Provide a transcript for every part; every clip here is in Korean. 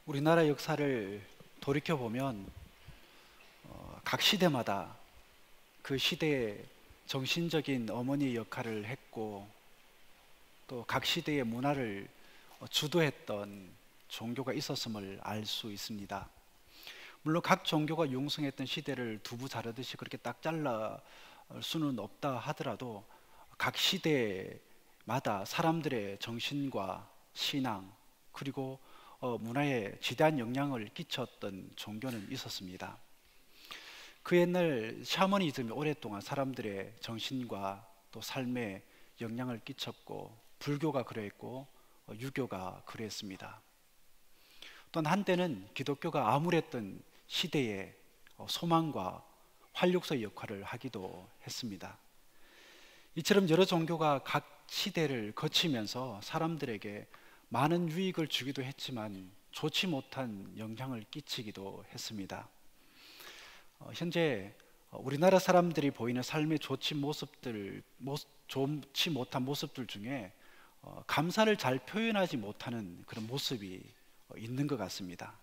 우리나라 역사를 돌이켜보면 각 시대마다 그 시대의 정신적인 어머니 역할을 했고, 또 각 시대의 문화를 주도했던 종교가 있었음을 알 수 있습니다. 물론 각 종교가 융성했던 시대를 두부 자르듯이 그렇게 딱 잘라 수는 없다 하더라도, 각 시대마다 사람들의 정신과 신앙 그리고 문화에 지대한 영향을 끼쳤던 종교는 있었습니다. 그 옛날 샤머니즘이 오랫동안 사람들의 정신과 또 삶에 영향을 끼쳤고, 불교가 그랬고 유교가 그랬습니다. 또한 한때는 기독교가 암울했던 시대에 소망과 활력소의 역할을 하기도 했습니다. 이처럼 여러 종교가 각 시대를 거치면서 사람들에게 많은 유익을 주기도 했지만 좋지 못한 영향을 끼치기도 했습니다. 현재 우리나라 사람들이 보이는 삶의 좋지 못한 모습들 중에 감사를 잘 표현하지 못하는 그런 모습이 있는 것 같습니다.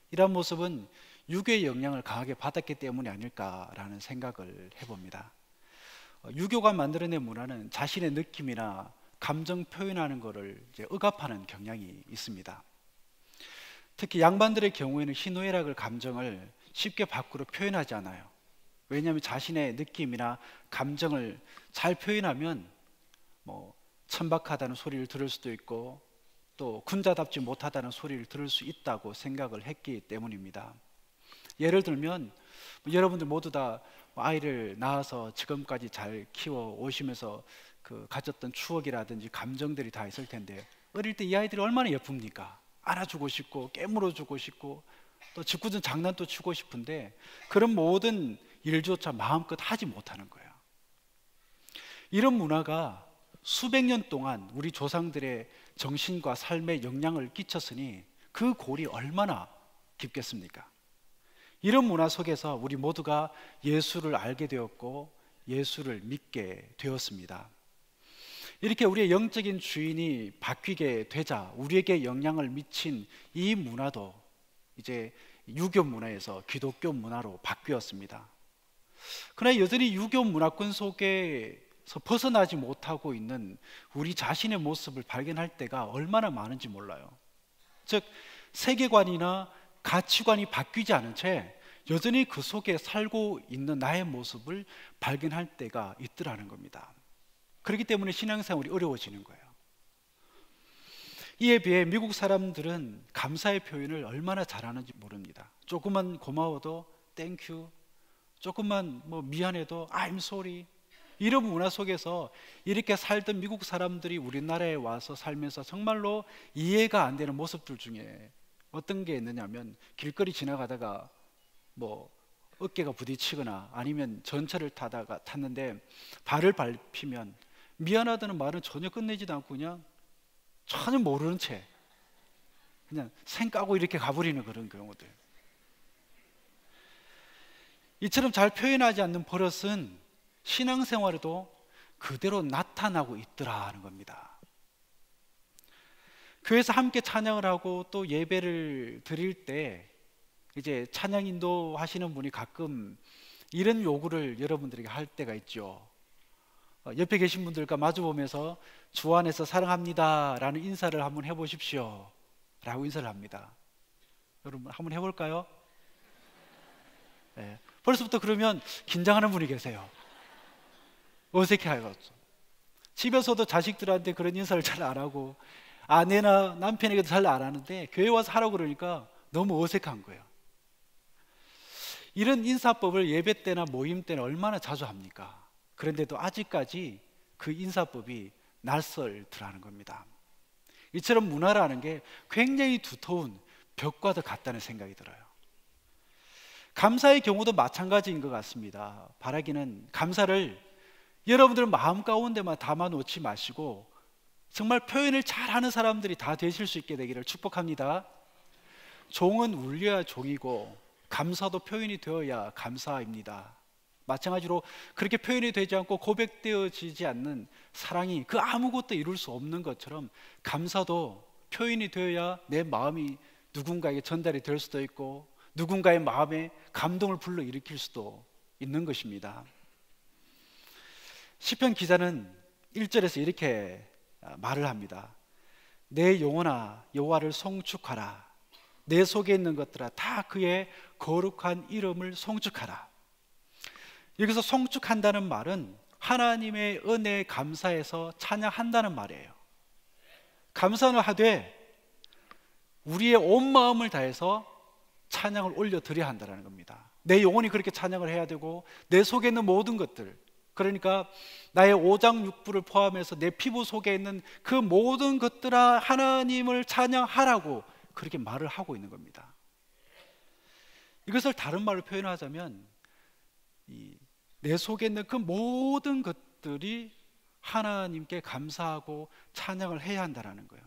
이러한 모습은 유교의 영향을 강하게 받았기 때문이 아닐까라는 생각을 해봅니다. 유교가 만들어낸 문화는 자신의 느낌이나 감정 표현하는 것을 억압하는 경향이 있습니다. 특히 양반들의 경우에는 희노애락을 감정을 쉽게 밖으로 표현하지 않아요. 왜냐하면 자신의 느낌이나 감정을 잘 표현하면 천박하다는 소리를 들을 수도 있고, 또 군자답지 못하다는 소리를 들을 수 있다고 생각을 했기 때문입니다. 예를 들면 여러분들 모두 다 아이를 낳아서 지금까지 잘 키워 오시면서 가졌던 추억이라든지 감정들이 다 있을 텐데, 어릴 때 이 아이들이 얼마나 예쁩니까? 안아주고 싶고 깨물어주고 싶고 또 짓궂은 장난도 치고 싶은데, 그런 모든 일조차 마음껏 하지 못하는 거예요. 이런 문화가 수백 년 동안 우리 조상들의 정신과 삶에 영향을 끼쳤으니 그 골이 얼마나 깊겠습니까? 이런 문화 속에서 우리 모두가 예수를 알게 되었고 예수를 믿게 되었습니다. 이렇게 우리의 영적인 주인이 바뀌게 되자 우리에게 영향을 미친 이 문화도 이제 유교 문화에서 기독교 문화로 바뀌었습니다. 그러나 여전히 유교 문화권 속에서 벗어나지 못하고 있는 우리 자신의 모습을 발견할 때가 얼마나 많은지 몰라요. 즉, 세계관이나 가치관이 바뀌지 않은 채 여전히 그 속에 살고 있는 나의 모습을 발견할 때가 있더라는 겁니다. 그렇기 때문에 신앙생활이 어려워지는 거예요. 이에 비해 미국 사람들은 감사의 표현을 얼마나 잘하는지 모릅니다. 조금만 고마워도 땡큐, 조금만 미안해도 I'm sorry. 이런 문화 속에서 이렇게 살던 미국 사람들이 우리나라에 와서 살면서 정말로 이해가 안 되는 모습들 중에 어떤 게 있느냐면, 길거리 지나가다가 어깨가 부딪히거나 아니면 전철을 탔는데 발을 밟히면 미안하다는 말은 전혀 끝내지도 않고 그냥 전혀 모르는 채 그냥 생 까고 이렇게 가버리는 그런 경우들. 이처럼 잘 표현하지 않는 버릇은 신앙생활에도 그대로 나타나고 있더라는 겁니다. 교회에서 함께 찬양을 하고 또 예배를 드릴 때 이제 찬양 인도하시는 분이 가끔 이런 요구를 여러분들에게 할 때가 있죠. 옆에 계신 분들과 마주보면서 주 안에서 사랑합니다 라는 인사를 한번 해보십시오 라고 인사를 합니다. 여러분 한번 해볼까요? 네. 벌써부터 그러면 긴장하는 분이 계세요. 어색해하죠. 집에서도 자식들한테 그런 인사를 잘 안 하고 아내나 남편에게도 잘 안 하는데 교회 와서 하라고 그러니까 너무 어색한 거예요. 이런 인사법을 예배 때나 모임 때는 얼마나 자주 합니까? 그런데도 아직까지 그 인사법이 낯설더라는 겁니다. 이처럼 문화라는 게 굉장히 두터운 벽과도 같다는 생각이 들어요. 감사의 경우도 마찬가지인 것 같습니다. 바라기는 감사를 여러분들 마음 가운데만 담아 놓지 마시고 정말 표현을 잘하는 사람들이 다 되실 수 있게 되기를 축복합니다. 종은 울려야 종이고 감사도 표현이 되어야 감사입니다. 마찬가지로 그렇게 표현이 되지 않고 고백되어지지 않는 사랑이 그 아무것도 이룰 수 없는 것처럼 감사도 표현이 되어야 내 마음이 누군가에게 전달이 될 수도 있고 누군가의 마음에 감동을 불러일으킬 수도 있는 것입니다. 시편 기자는 1절에서 이렇게 말을 합니다. 내 영혼아 여호와를 송축하라. 내 속에 있는 것들아 다 그의 거룩한 이름을 송축하라. 여기서 송축한다는 말은 하나님의 은혜에 감사해서 찬양한다는 말이에요. 감사는 하되 우리의 온 마음을 다해서 찬양을 올려드려야 한다는 겁니다. 내 영혼이 그렇게 찬양을 해야 되고 내 속에 있는 모든 것들, 그러니까 나의 오장육부를 포함해서 내 피부 속에 있는 그 모든 것들아 하나님을 찬양하라고 그렇게 말을 하고 있는 겁니다. 이것을 다른 말로 표현하자면 내 속에 있는 그 모든 것들이 하나님께 감사하고 찬양을 해야 한다는 거예요.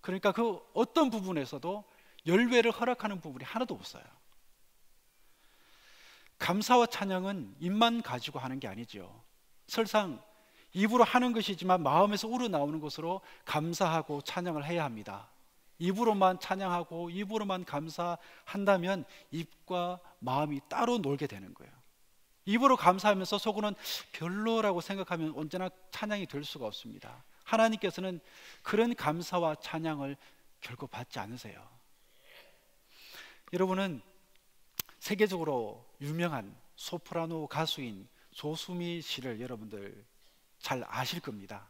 그러니까 그 어떤 부분에서도 열외를 허락하는 부분이 하나도 없어요. 감사와 찬양은 입만 가지고 하는 게 아니죠. 설상 입으로 하는 것이지만 마음에서 우러나오는 것으로 감사하고 찬양을 해야 합니다. 입으로만 찬양하고 입으로만 감사한다면 입과 마음이 따로 놀게 되는 거예요. 입으로 감사하면서 속으로는 별로라고 생각하면 언제나 찬양이 될 수가 없습니다. 하나님께서는 그런 감사와 찬양을 결코 받지 않으세요. 여러분은 세계적으로 유명한 소프라노 가수인 조수미 씨를 여러분들 잘 아실 겁니다.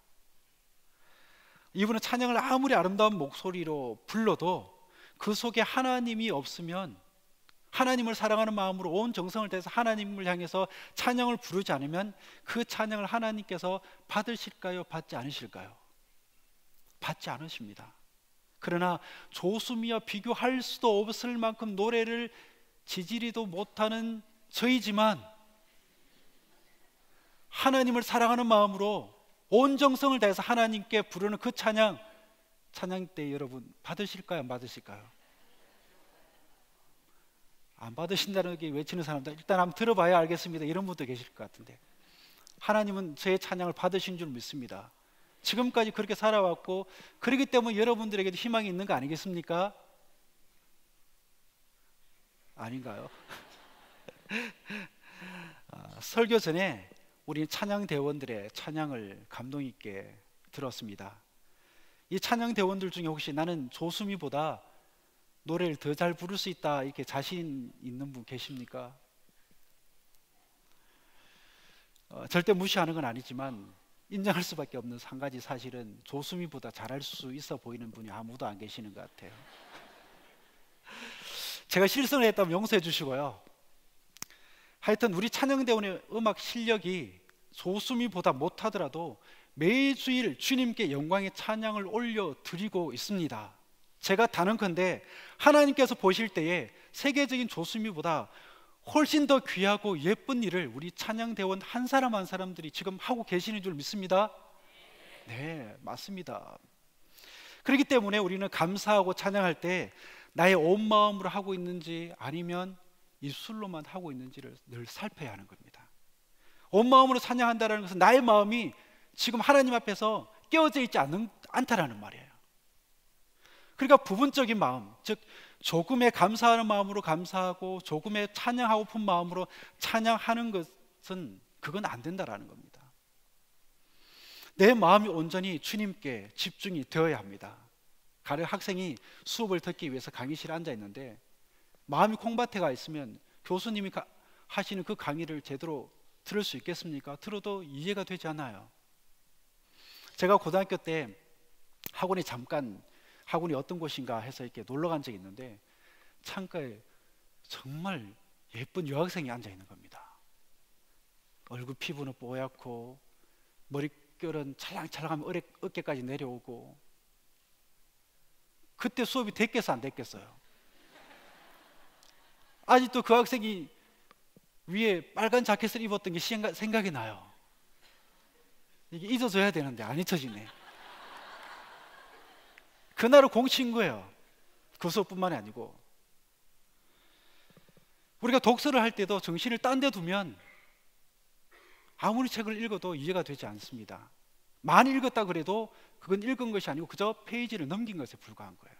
이분은 찬양을 아무리 아름다운 목소리로 불러도 그 속에 하나님이 없으면, 하나님을 사랑하는 마음으로 온 정성을 다해서 하나님을 향해서 찬양을 부르지 않으면 그 찬양을 하나님께서 받으실까요? 받지 않으실까요? 받지 않으십니다. 그러나 조수미와 비교할 수도 없을 만큼 노래를 지지리도 못하는 저희지만 하나님을 사랑하는 마음으로 온 정성을 다해서 하나님께 부르는 그 찬양 때 여러분 받으실까요? 안 받으실까요? 안 받으신다는 게 외치는 사람들 일단 한번 들어봐야 알겠습니다. 이런 분도 계실 것 같은데, 하나님은 제 찬양을 받으신 줄 믿습니다. 지금까지 그렇게 살아왔고 그렇기 때문에 여러분들에게도 희망이 있는 거 아니겠습니까? 아닌가요? 설교 전에 우리 찬양대원들의 찬양을 감동 있게 들었습니다. 이 찬양대원들 중에 혹시 나는 조수미보다 노래를 더 잘 부를 수 있다 이렇게 자신 있는 분 계십니까? 절대 무시하는 건 아니지만 인정할 수밖에 없는 한 가지 사실은 조수미보다 잘할 수 있어 보이는 분이 아무도 안 계시는 것 같아요. 제가 실수를 했다면 용서해 주시고요. 하여튼 우리 찬양대원의 음악 실력이 조수미보다 못하더라도 매주일 주님께 영광의 찬양을 올려드리고 있습니다. 제가 단언컨대 하나님께서 보실 때에 세계적인 조수미보다 훨씬 더 귀하고 예쁜 일을 우리 찬양대원 한 사람 한 사람들이 지금 하고 계시는 줄 믿습니다. 네, 맞습니다. 그렇기 때문에 우리는 감사하고 찬양할 때 나의 온 마음으로 하고 있는지 아니면 입술로만 하고 있는지를 늘 살펴야 하는 겁니다. 온 마음으로 찬양한다는 것은 나의 마음이 지금 하나님 앞에서 깨어져 있지 않다라는 말이에요. 그러니까 부분적인 마음, 즉 조금의 감사하는 마음으로 감사하고 조금의 찬양하고픈 마음으로 찬양하는 것은 그건 안 된다라는 겁니다. 내 마음이 온전히 주님께 집중이 되어야 합니다. 가령 학생이 수업을 듣기 위해서 강의실에 앉아 있는데 마음이 콩밭에 가 있으면 교수님이 하시는 그 강의를 제대로 들을 수 있겠습니까? 들어도 이해가 되지 않아요. 제가 고등학교 때 학원이 어떤 곳인가 해서 이렇게 놀러 간 적이 있는데 창가에 정말 예쁜 여학생이 앉아 있는 겁니다. 얼굴 피부는 뽀얗고 머릿결은 찰랑찰랑하면 어깨까지 내려오고, 그때 수업이 됐겠어 안 됐겠어요? 아직도 그 학생이 위에 빨간 자켓을 입었던 게 생각이 나요. 이게 잊어져야 되는데 안 잊혀지네. 그날을 공친 거예요. 그 수업뿐만이 아니고 우리가 독서를 할 때도 정신을 딴 데 두면 아무리 책을 읽어도 이해가 되지 않습니다. 많이 읽었다 그래도 그건 읽은 것이 아니고 그저 페이지를 넘긴 것에 불과한 거예요.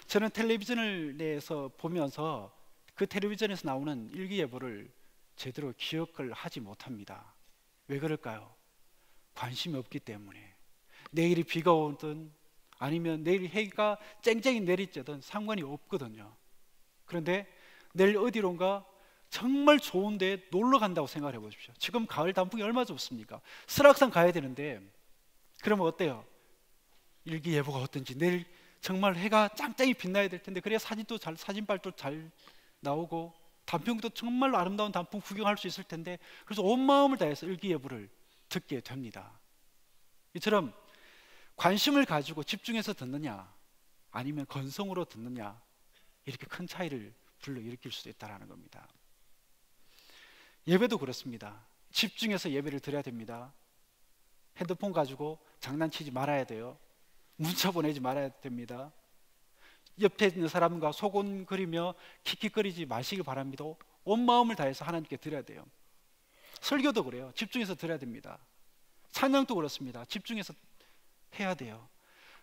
저는 텔레비전을 내서 보면서 그 텔레비전에서 나오는 일기예보를 제대로 기억을 하지 못합니다. 왜 그럴까요? 관심이 없기 때문에. 내일이 비가 오든 아니면 내일 해가 쨍쨍이 내리쬐든 상관이 없거든요. 그런데 내일 어디론가 정말 좋은 데 놀러 간다고 생각을 해보십시오. 지금 가을 단풍이 얼마나 좋습니까? 설악산 가야 되는데 그러면 어때요? 일기예보가 어떤지 내일 정말 해가 짱짱이 빛나야 될 텐데, 그래야 사진도 잘, 사진빨도 잘 나오고 단풍도 정말로 아름다운 단풍 구경할 수 있을 텐데, 그래서 온 마음을 다해서 일기예보를 듣게 됩니다. 이처럼 관심을 가지고 집중해서 듣느냐 아니면 건성으로 듣느냐, 이렇게 큰 차이를 불러일으킬 수도 있다는 겁니다. 예배도 그렇습니다. 집중해서 예배를 드려야 됩니다. 핸드폰 가지고 장난치지 말아야 돼요. 문자 보내지 말아야 됩니다. 옆에 있는 사람과 소곤거리며 킥킥거리지 마시기 바랍니다. 온 마음을 다해서 하나님께 드려야 돼요. 설교도 그래요. 집중해서 드려야 됩니다. 찬양도 그렇습니다. 집중해서 해야 돼요.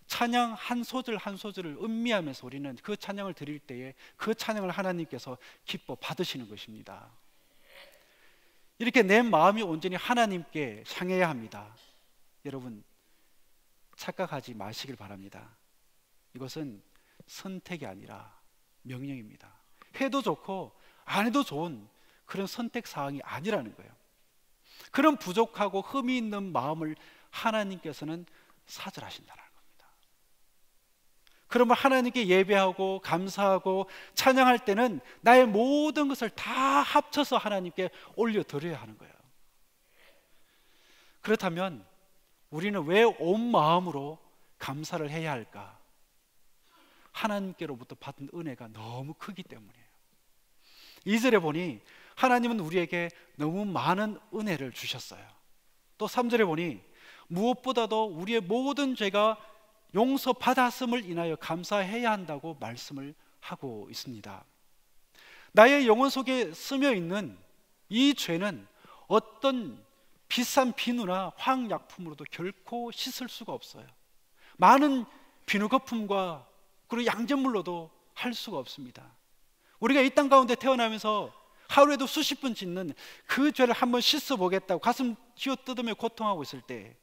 찬양 한 소절 한 소절을 음미하면서 우리는 그 찬양을 드릴 때에 그 찬양을 하나님께서 기뻐 받으시는 것입니다. 이렇게 내 마음이 온전히 하나님께 향해야 합니다. 여러분, 착각하지 마시길 바랍니다. 이것은 선택이 아니라 명령입니다. 해도 좋고 안 해도 좋은 그런 선택 사항이 아니라는 거예요. 그런 부족하고 흠이 있는 마음을 하나님께서는 사절하신다는 겁니다. 그러면 하나님께 예배하고 감사하고 찬양할 때는 나의 모든 것을 다 합쳐서 하나님께 올려드려야 하는 거예요. 그렇다면 우리는 왜 온 마음으로 감사를 해야 할까? 하나님께로부터 받은 은혜가 너무 크기 때문이에요. 2절에 보니 하나님은 우리에게 너무 많은 은혜를 주셨어요. 또 3절에 보니 무엇보다도 우리의 모든 죄가 용서받았음을 인하여 감사해야 한다고 말씀을 하고 있습니다. 나의 영혼 속에 스며 있는 이 죄는 어떤 비싼 비누나 화학약품으로도 결코 씻을 수가 없어요. 많은 비누 거품과 그리고 양잿물로도 할 수가 없습니다. 우리가 이 땅 가운데 태어나면서 하루에도 수십 번 짓는 그 죄를 한번 씻어보겠다고 가슴 쥐어뜯으며 고통하고 있을 때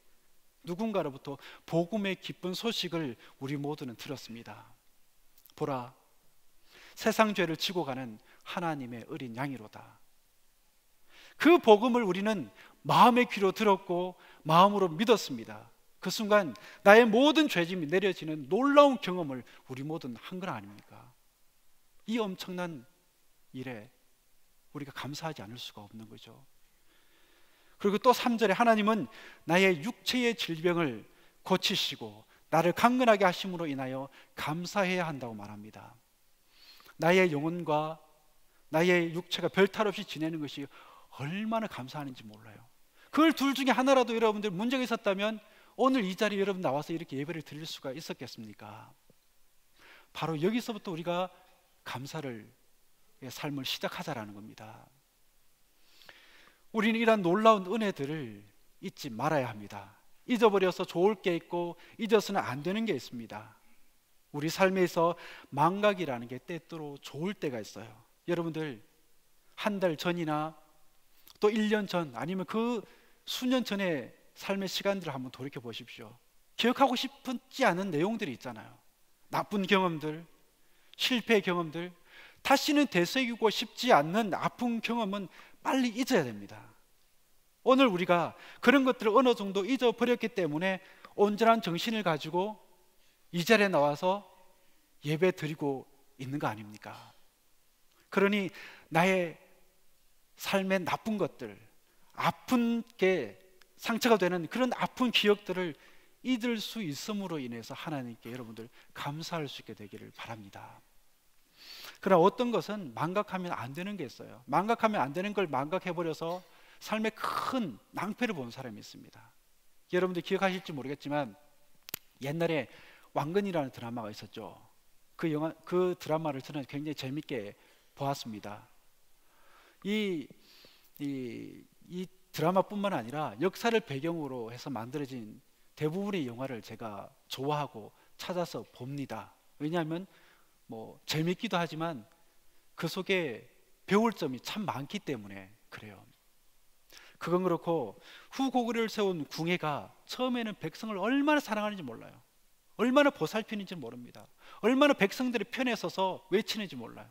누군가로부터 복음의 기쁜 소식을 우리 모두는 들었습니다. 보라, 세상 죄를 지고 가는 하나님의 어린 양이로다. 그 복음을 우리는 마음의 귀로 들었고 마음으로 믿었습니다. 그 순간 나의 모든 죄짐이 내려지는 놀라운 경험을 우리 모두는 한 건 아닙니까? 이 엄청난 일에 우리가 감사하지 않을 수가 없는 거죠. 그리고 또 3절에 하나님은 나의 육체의 질병을 고치시고 나를 강건하게 하심으로 인하여 감사해야 한다고 말합니다. 나의 영혼과 나의 육체가 별탈 없이 지내는 것이 얼마나 감사하는지 몰라요. 그 둘 중에 하나라도 여러분들 문제가 있었다면 오늘 이 자리에 여러분 나와서 이렇게 예배를 드릴 수가 있었겠습니까? 바로 여기서부터 우리가 감사를 삶을 시작하자라는 겁니다. 우리는 이러한 놀라운 은혜들을 잊지 말아야 합니다. 잊어버려서 좋을 게 있고 잊어서는 안 되는 게 있습니다. 우리 삶에서 망각이라는 게 때때로 좋을 때가 있어요. 여러분들 한 달 전이나 또 1년 전 아니면 그 수년 전의 삶의 시간들을 한번 돌이켜 보십시오. 기억하고 싶지 않은 내용들이 있잖아요. 나쁜 경험들, 실패 경험들, 다시는 되새기고 싶지 않는 아픈 경험은 빨리 잊어야 됩니다. 오늘 우리가 그런 것들을 어느 정도 잊어버렸기 때문에 온전한 정신을 가지고 이 자리에 나와서 예배 드리고 있는 거 아닙니까? 그러니 나의 삶의 나쁜 것들, 아픈 게 상처가 되는 그런 아픈 기억들을 잊을 수 있음으로 인해서 하나님께 여러분들 감사할 수 있게 되기를 바랍니다. 그러나 어떤 것은 망각하면 안 되는 게 있어요. 망각하면 안 되는 걸 망각해버려서 삶에 큰 낭패를 본 사람이 있습니다. 여러분들 기억하실지 모르겠지만 옛날에 왕건이라는 드라마가 있었죠. 그 드라마를 저는 굉장히 재밌게 보았습니다. 이 드라마뿐만 아니라 역사를 배경으로 해서 만들어진 대부분의 영화를 제가 좋아하고 찾아서 봅니다. 왜냐하면 뭐 재밌기도 하지만 그 속에 배울 점이 참 많기 때문에 그래요. 그건 그렇고 후고구려를 세운 궁예가 처음에는 백성을 얼마나 사랑하는지 몰라요. 얼마나 보살피는지 모릅니다. 얼마나 백성들의 편에 서서 외치는지 몰라요.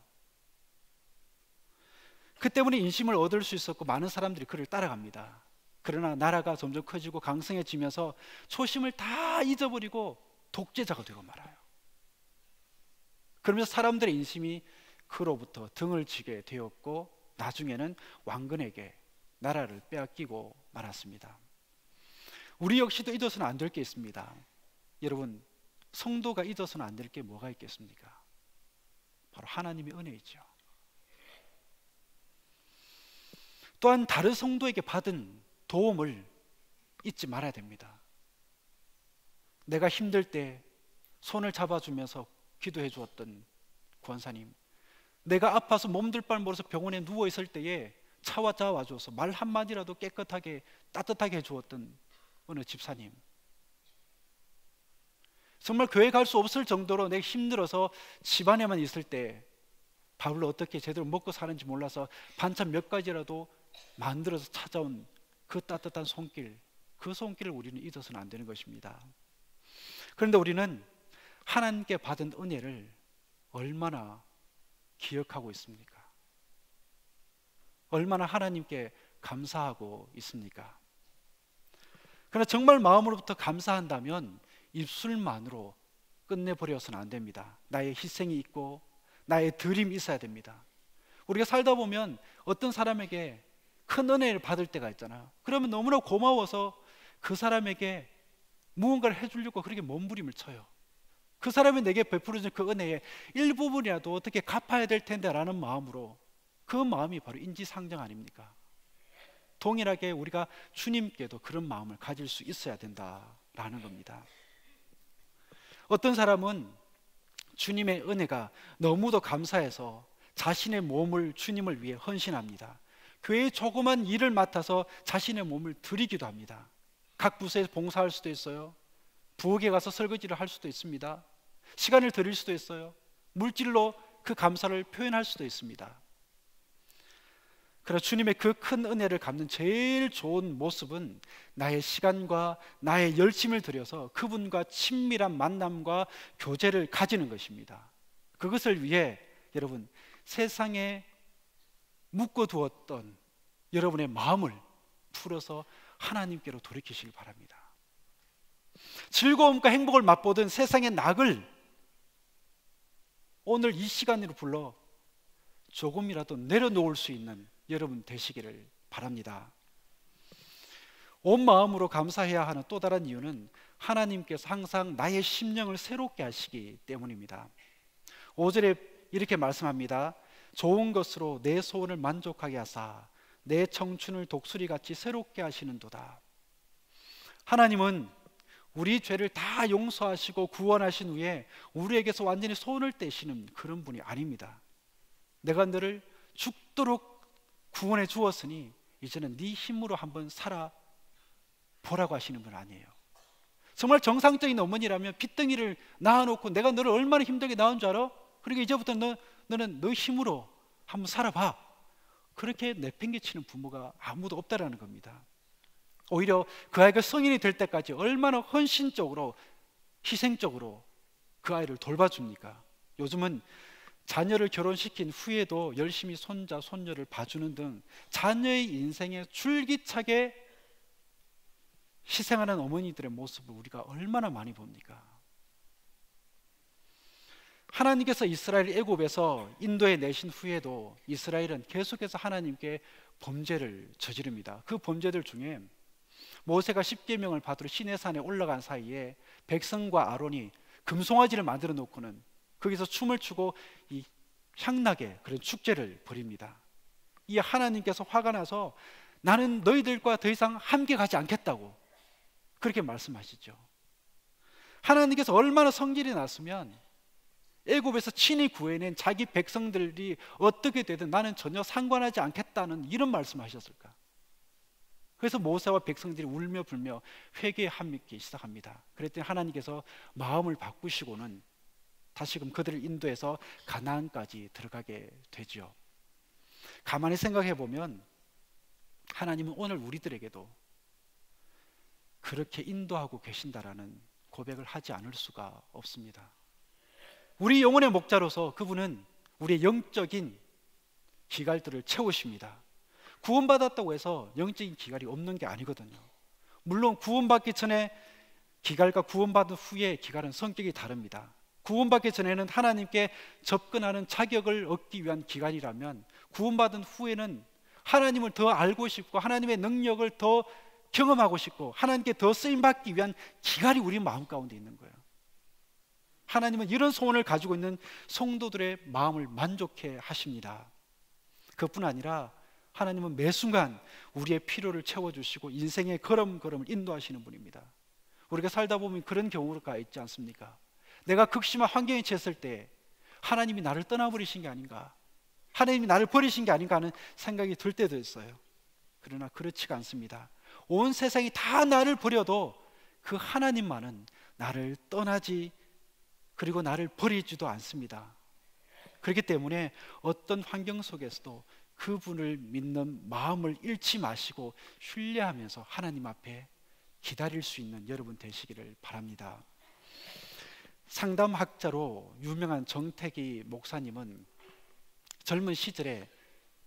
그 때문에 인심을 얻을 수 있었고 많은 사람들이 그를 따라갑니다. 그러나 나라가 점점 커지고 강성해지면서 초심을 다 잊어버리고 독재자가 되고 말아요. 그러면서 사람들의 인심이 그로부터 등을 치게 되었고 나중에는 왕건에게 나라를 빼앗기고 말았습니다. 우리 역시도 잊어서는 안 될 게 있습니다. 여러분, 성도가 잊어서는 안 될 게 뭐가 있겠습니까? 바로 하나님의 은혜이죠. 또한 다른 성도에게 받은 도움을 잊지 말아야 됩니다. 내가 힘들 때 손을 잡아주면서 기도해 주었던 권사님, 내가 아파서 몸둘 바를 몰라서 병원에 누워 있을 때에 차와 와줘서 말 한마디라도 깨끗하게 따뜻하게 해주었던 어느 집사님, 정말 교회 갈 수 없을 정도로 내가 힘들어서 집안에만 있을 때 밥을 어떻게 제대로 먹고 사는지 몰라서 반찬 몇 가지라도 만들어서 찾아온 그 따뜻한 손길, 그 손길을 우리는 잊어서는 안 되는 것입니다. 그런데 우리는 하나님께 받은 은혜를 얼마나 기억하고 있습니까? 얼마나 하나님께 감사하고 있습니까? 그러나 정말 마음으로부터 감사한다면 입술만으로 끝내버려서는 안 됩니다. 나의 희생이 있고 나의 드림이 있어야 됩니다. 우리가 살다 보면 어떤 사람에게 큰 은혜를 받을 때가 있잖아요. 그러면 너무나 고마워서 그 사람에게 무언가를 해주려고 그렇게 몸부림을 쳐요. 그 사람이 내게 베풀어준 그 은혜의 일부분이라도 어떻게 갚아야 될 텐데 라는 마음으로, 그 마음이 바로 인지상정 아닙니까? 동일하게 우리가 주님께도 그런 마음을 가질 수 있어야 된다라는 겁니다. 어떤 사람은 주님의 은혜가 너무도 감사해서 자신의 몸을 주님을 위해 헌신합니다. 교회의 조그만 일을 맡아서 자신의 몸을 드리기도 합니다. 각 부서에서 봉사할 수도 있어요. 부엌에 가서 설거지를 할 수도 있습니다. 시간을 드릴 수도 있어요. 물질로 그 감사를 표현할 수도 있습니다. 그러나 주님의 그 큰 은혜를 갚는 제일 좋은 모습은 나의 시간과 나의 열심을 들여서 그분과 친밀한 만남과 교제를 가지는 것입니다. 그것을 위해 여러분, 세상에 묶어두었던 여러분의 마음을 풀어서 하나님께로 돌이키시길 바랍니다. 즐거움과 행복을 맛보던 세상의 낙을 오늘 이 시간으로 불러 조금이라도 내려놓을 수 있는 여러분 되시기를 바랍니다. 온 마음으로 감사해야 하는 또 다른 이유는 하나님께서 항상 나의 심령을 새롭게 하시기 때문입니다. 5절에 이렇게 말씀합니다. 좋은 것으로 내 소원을 만족하게 하사 내 청춘을 독수리같이 새롭게 하시는도다. 하나님은 우리 죄를 다 용서하시고 구원하신 후에 우리에게서 완전히 손을 떼시는 그런 분이 아닙니다. 내가 너를 죽도록 구원해 주었으니 이제는 네 힘으로 한번 살아보라고 하시는 분 아니에요. 정말 정상적인 어머니라면 핏덩이를 낳아놓고 내가 너를 얼마나 힘들게 낳은 줄 알아? 그러니까 이제부터 너는 너 힘으로 한번 살아봐. 그렇게 내팽개치는 부모가 아무도 없다라는 겁니다. 오히려 그 아이가 성인이 될 때까지 얼마나 헌신적으로 희생적으로 그 아이를 돌봐줍니까? 요즘은 자녀를 결혼시킨 후에도 열심히 손자, 손녀를 봐주는 등 자녀의 인생에 줄기차게 희생하는 어머니들의 모습을 우리가 얼마나 많이 봅니까? 하나님께서 이스라엘을 애굽에서 인도에 내신 후에도 이스라엘은 계속해서 하나님께 범죄를 저지릅니다. 그 범죄들 중에 모세가 십계명을 받으러 시내산에 올라간 사이에 백성과 아론이 금송아지를 만들어 놓고는 거기서 춤을 추고 이 향나게 그런 축제를 벌입니다. 이 하나님께서 화가 나서 나는 너희들과 더 이상 함께 가지 않겠다고 그렇게 말씀하시죠. 하나님께서 얼마나 성질이 났으면 애굽에서 친히 구해낸 자기 백성들이 어떻게 되든 나는 전혀 상관하지 않겠다는 이런 말씀하셨을까? 그래서 모세와 백성들이 울며 불며 회개함기 시작합니다. 그랬더니 하나님께서 마음을 바꾸시고는 다시금 그들을 인도해서 가나안까지 들어가게 되죠. 가만히 생각해 보면 하나님은 오늘 우리들에게도 그렇게 인도하고 계신다라는 고백을 하지 않을 수가 없습니다. 우리 영혼의 목자로서 그분은 우리의 영적인 기갈들을 채우십니다. 구원받았다고 해서 영적인 기갈이 없는 게 아니거든요. 물론 구원받기 전에 기갈과 구원받은 후의 기갈은 성격이 다릅니다. 구원받기 전에는 하나님께 접근하는 자격을 얻기 위한 기갈이라면, 구원받은 후에는 하나님을 더 알고 싶고 하나님의 능력을 더 경험하고 싶고 하나님께 더 쓰임받기 위한 기갈이 우리 마음 가운데 있는 거예요. 하나님은 이런 소원을 가지고 있는 성도들의 마음을 만족해 하십니다. 그뿐 아니라 하나님은 매 순간 우리의 필요를 채워주시고 인생의 걸음걸음을 인도하시는 분입니다. 우리가 살다 보면 그런 경우가 있지 않습니까? 내가 극심한 환경에 처했을 때 하나님이 나를 떠나버리신 게 아닌가, 하나님이 나를 버리신 게 아닌가 하는 생각이 들 때도 있어요. 그러나 그렇지가 않습니다. 온 세상이 다 나를 버려도 그 하나님만은 나를 떠나지, 그리고 나를 버리지도 않습니다. 그렇기 때문에 어떤 환경 속에서도 그분을 믿는 마음을 잃지 마시고 신뢰하면서 하나님 앞에 기다릴 수 있는 여러분 되시기를 바랍니다. 상담학자로 유명한 정택이 목사님은 젊은 시절에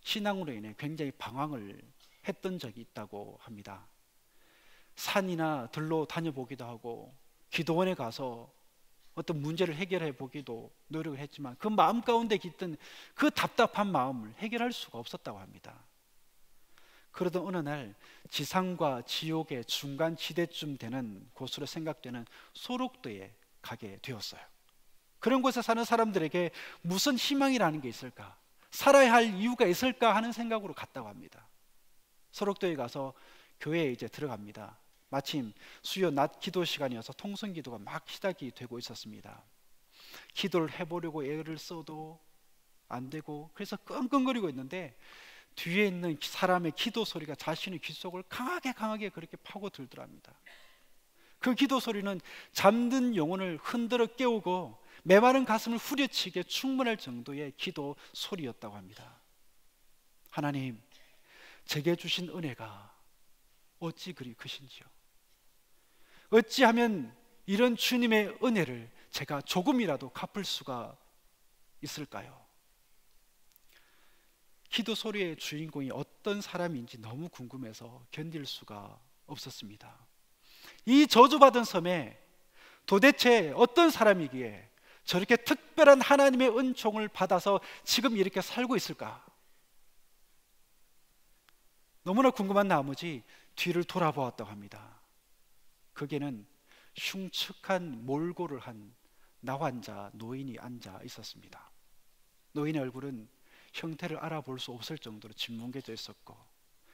신앙으로 인해 굉장히 방황을 했던 적이 있다고 합니다. 산이나 들로 다녀보기도 하고 기도원에 가서 어떤 문제를 해결해 보기도 노력을 했지만 그 마음 가운데 깃든 그 답답한 마음을 해결할 수가 없었다고 합니다. 그러던 어느 날 지상과 지옥의 중간 지대쯤 되는 곳으로 생각되는 소록도에 가게 되었어요. 그런 곳에 사는 사람들에게 무슨 희망이라는 게 있을까, 살아야 할 이유가 있을까 하는 생각으로 갔다고 합니다. 소록도에 가서 교회에 이제 들어갑니다. 마침 수요 낮 기도 시간이어서 통성 기도가 막 시작이 되고 있었습니다. 기도를 해보려고 애를 써도 안 되고, 그래서 끙끙거리고 있는데 뒤에 있는 사람의 기도 소리가 자신의 귓속을 강하게 그렇게 파고들더랍니다. 그 기도 소리는 잠든 영혼을 흔들어 깨우고 메마른 가슴을 후려치게 충분할 정도의 기도 소리였다고 합니다. 하나님, 제게 주신 은혜가 어찌 그리 크신지요? 어찌하면 이런 주님의 은혜를 제가 조금이라도 갚을 수가 있을까요? 기도 소리의 주인공이 어떤 사람인지 너무 궁금해서 견딜 수가 없었습니다. 이 저주받은 섬에 도대체 어떤 사람이기에 저렇게 특별한 하나님의 은총을 받아서 지금 이렇게 살고 있을까? 너무나 궁금한 나머지 뒤를 돌아보았다고 합니다. 거기에는 흉측한 몰골을 한 나환자 노인이 앉아 있었습니다. 노인의 얼굴은 형태를 알아볼 수 없을 정도로 짓뭉개져 있었고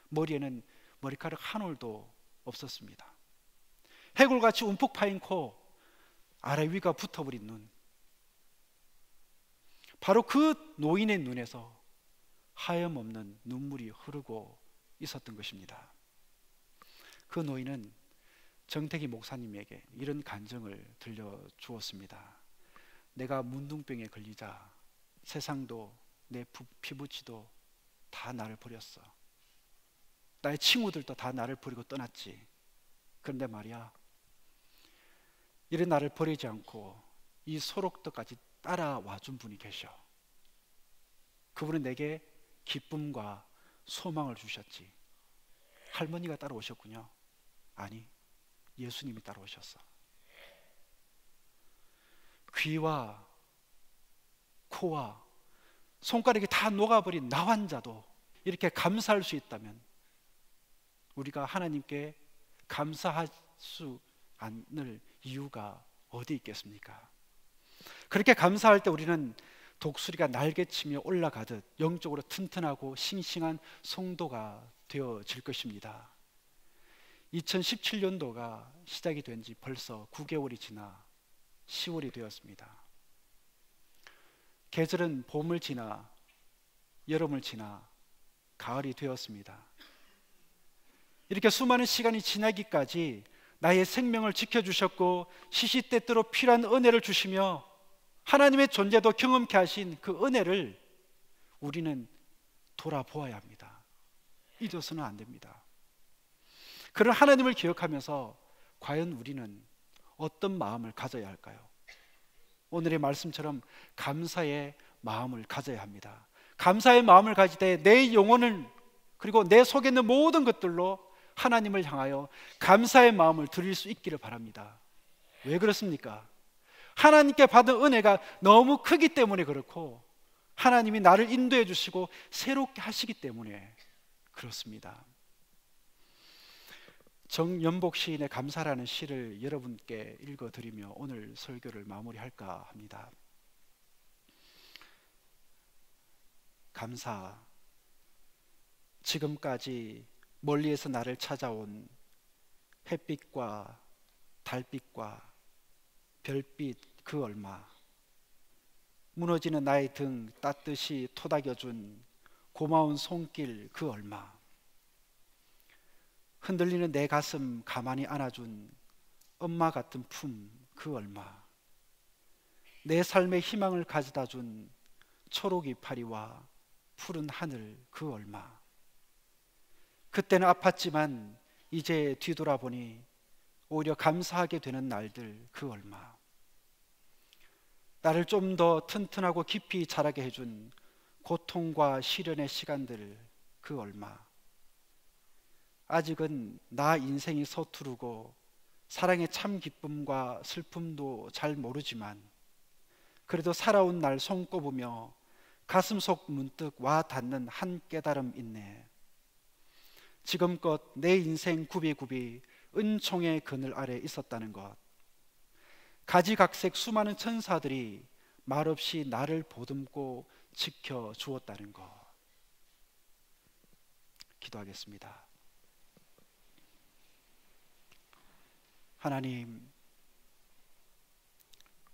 머리에는 머리카락 한 올도 없었습니다. 해골같이 움푹 파인 코, 아래 위가 붙어버린 눈, 바로 그 노인의 눈에서 하염없는 눈물이 흐르고 있었던 것입니다. 그 노인은 정택이 목사님에게 이런 간증을 들려주었습니다. 내가 문둥병에 걸리자 세상도 내 피부치도 다 나를 버렸어. 나의 친구들도 다 나를 버리고 떠났지. 그런데 말이야, 이런 나를 버리지 않고 이 소록도까지 따라와 준 분이 계셔. 그분은 내게 기쁨과 소망을 주셨지. 할머니가 따라오셨군요. 아니, 예수님이 따라오셨어. 귀와 코와 손가락이 다 녹아버린 나 환자도 이렇게 감사할 수 있다면 우리가 하나님께 감사할 수 않을 이유가 어디 있겠습니까? 그렇게 감사할 때 우리는 독수리가 날개치며 올라가듯 영적으로 튼튼하고 싱싱한 성도가 되어질 것입니다. 2017년도가 시작이 된 지 벌써 9개월이 지나 10월이 되었습니다. 계절은 봄을 지나 여름을 지나 가을이 되었습니다. 이렇게 수많은 시간이 지나기까지 나의 생명을 지켜주셨고 시시때때로 필요한 은혜를 주시며 하나님의 존재도 경험케 하신 그 은혜를 우리는 돌아보아야 합니다. 잊어서는 안 됩니다. 그런 하나님을 기억하면서 과연 우리는 어떤 마음을 가져야 할까요? 오늘의 말씀처럼 감사의 마음을 가져야 합니다. 감사의 마음을 가질 때 내 영혼을, 그리고 내 속에 있는 모든 것들로 하나님을 향하여 감사의 마음을 드릴 수 있기를 바랍니다. 왜 그렇습니까? 하나님께 받은 은혜가 너무 크기 때문에 그렇고, 하나님이 나를 인도해 주시고 새롭게 하시기 때문에 그렇습니다. 정연복 시인의 감사라는 시를 여러분께 읽어드리며 오늘 설교를 마무리할까 합니다. 감사. 지금까지 멀리에서 나를 찾아온 햇빛과 달빛과 별빛 그 얼마, 무너지는 나의 등 따뜻이 토닥여준 고마운 손길 그 얼마, 흔들리는 내 가슴 가만히 안아준 엄마 같은 품 그 얼마, 내 삶의 희망을 가져다 준 초록 이파리와 푸른 하늘 그 얼마. 그때는 아팠지만 이제 뒤돌아보니 오히려 감사하게 되는 날들 그 얼마. 나를 좀 더 튼튼하고 깊이 자라게 해준 고통과 시련의 시간들 그 얼마. 아직은 나 인생이 서투르고 사랑의 참 기쁨과 슬픔도 잘 모르지만 그래도 살아온 날 손꼽으며 가슴속 문득 와 닿는 한 깨달음 있네. 지금껏 내 인생 굽이굽이 은총의 그늘 아래 있었다는 것, 가지각색 수많은 천사들이 말없이 나를 보듬고 지켜주었다는 것. 기도하겠습니다. 하나님,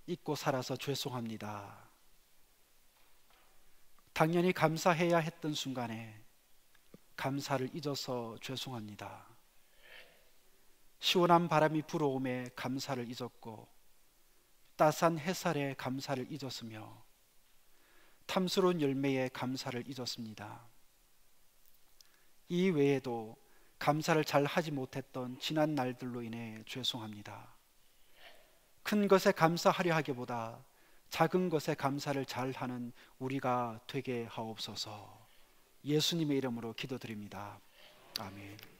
잊고 살아서 죄송합니다. 당연히 감사해야 했던 순간에 감사를 잊어서 죄송합니다. 시원한 바람이 불어오매 감사를 잊었고, 따스한 햇살에 감사를 잊었으며, 탐스러운 열매에 감사를 잊었습니다. 이 외에도 감사를 잘 하지 못했던 지난 날들로 인해 죄송합니다. 큰 것에 감사하려 하기보다 작은 것에 감사를 잘 하는 우리가 되게 하옵소서. 예수님의 이름으로 기도드립니다. 아멘.